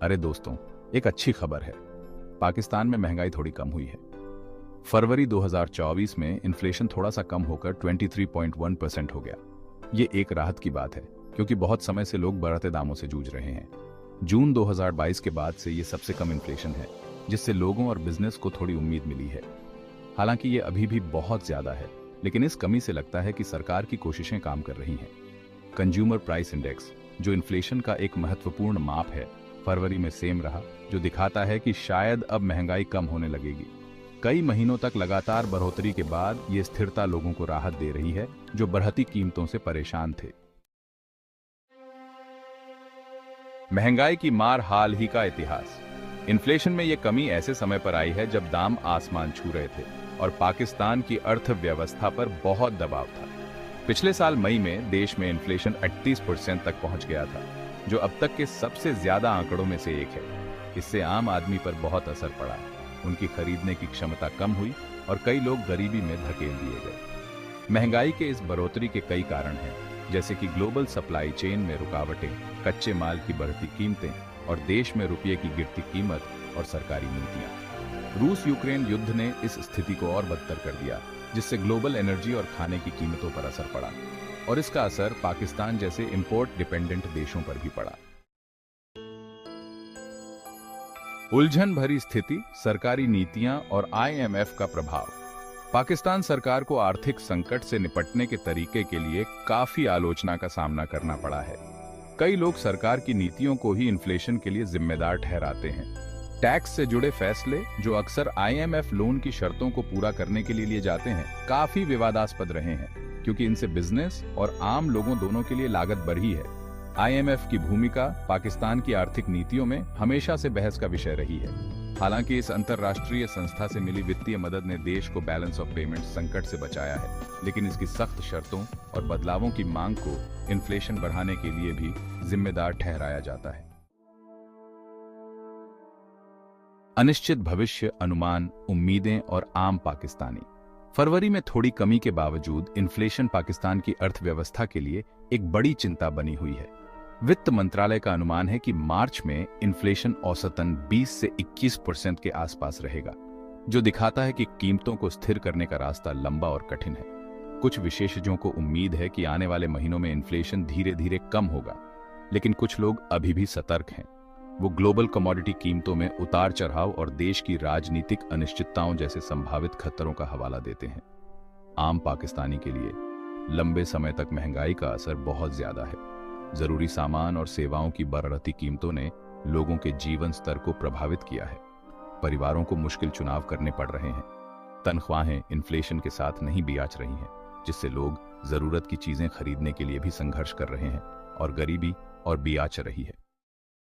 अरे दोस्तों, एक अच्छी खबर है। पाकिस्तान में महंगाई थोड़ी कम हुई है। फरवरी 2024 में इन्फ्लेशन थोड़ा सा कम होकर 23.1% हो गया। ये एक राहत की बात है, क्योंकि बहुत समय से लोग बढ़ते दामों से जूझ रहे हैं। जून 2022 के बाद से ये सबसे कम इन्फ्लेशन है, जिससे लोगों और बिजनेस को थोड़ी उम्मीद मिली है। हालांकि ये अभी भी बहुत ज्यादा है, लेकिन इस कमी से लगता है कि सरकार की कोशिशें काम कर रही हैं। कंज्यूमर प्राइस इंडेक्स, जो इन्फ्लेशन का एक महत्वपूर्ण माप है, फरवरी में सेम रहा, जो दिखाता है कि शायद अब महंगाई कम होने लगेगी। कई महीनों तक लगातार बढ़ोतरी के बाद ये स्थिरता लोगों को राहत दे रही है, जो बढ़ती कीमतों से परेशान थे। महंगाई की मार, हाल ही का इतिहास। इन्फ्लेशन में ये कमी ऐसे समय पर आई है जब दाम आसमान छू रहे थे और पाकिस्तान की अर्थव्यवस्था पर बहुत दबाव था। पिछले साल मई में देश में इन्फ्लेशन 38% तक पहुंच गया था, जो अब तक के सबसे ज्यादा आंकड़ों में से एक है। इससे आम आदमी पर बहुत असर पड़ा। उनकी खरीदने की क्षमता कम हुई और कई लोग गरीबी में धकेल दिए गए। महंगाई के इस बढ़ोतरी के कई कारण हैं, जैसे कि ग्लोबल सप्लाई चेन में रुकावटें, कच्चे माल की बढ़ती कीमतें और देश में रुपये की गिरती कीमत और सरकारी नीतियां। रूस यूक्रेन युद्ध ने इस स्थिति को और बदतर कर दिया, जिससे ग्लोबल एनर्जी और खाने की कीमतों पर असर पड़ा, और इसका असर पाकिस्तान जैसे इंपोर्ट डिपेंडेंट देशों पर भी पड़ा। उलझन भरी स्थिति, सरकारी नीतियां और IMF का प्रभाव। पाकिस्तान सरकार को आर्थिक संकट से निपटने के तरीके के लिए काफी आलोचना का सामना करना पड़ा है। कई लोग सरकार की नीतियों को ही इन्फ्लेशन के लिए जिम्मेदार ठहराते हैं। टैक्स से जुड़े फैसले, जो अक्सर IMF लोन की शर्तों को पूरा करने के लिए लिए जाते हैं, काफी विवादास्पद रहे हैं, क्योंकि इनसे बिजनेस और आम लोगों दोनों के लिए लागत बढ़ी है। IMF की भूमिका पाकिस्तान की आर्थिक नीतियों में हमेशा से बहस का विषय रही है। हालांकि इस अंतर्राष्ट्रीय संस्था से मिली वित्तीय मदद ने देश को बैलेंस ऑफ पेमेंट संकट से बचाया है, लेकिन इसकी सख्त शर्तों और बदलावों की मांग को इन्फ्लेशन बढ़ाने के लिए भी जिम्मेदार ठहराया जाता है। अनिश्चित भविष्य, अनुमान, उम्मीदें और आम पाकिस्तानी। फरवरी में थोड़ी कमी के बावजूद इन्फ्लेशन पाकिस्तान की अर्थव्यवस्था के लिए एक बड़ी चिंता बनी हुई है। वित्त मंत्रालय का अनुमान है कि मार्च में इन्फ्लेशन औसतन 20 से 21% के आसपास रहेगा, जो दिखाता है कि कीमतों को स्थिर करने का रास्ता लंबा और कठिन है। कुछ विशेषज्ञों को उम्मीद है कि आने वाले महीनों में इन्फ्लेशन धीरे धीरे कम होगा, लेकिन कुछ लोग अभी भी सतर्क हैं। वो ग्लोबल कमोडिटी कीमतों में उतार चढ़ाव और देश की राजनीतिक अनिश्चितताओं जैसे संभावित खतरों का हवाला देते हैं। आम पाकिस्तानी के लिए लंबे समय तक महंगाई का असर बहुत ज्यादा है। जरूरी सामान और सेवाओं की बढ़ती कीमतों ने लोगों के जीवन स्तर को प्रभावित किया है। परिवारों को मुश्किल चुनाव करने पड़ रहे हैं। तनख्वाहें इन्फ्लेशन के साथ नहीं बियाच रही हैं, जिससे लोग जरूरत की चीजें खरीदने के लिए भी संघर्ष कर रहे हैं और गरीबी और बियाच रही है।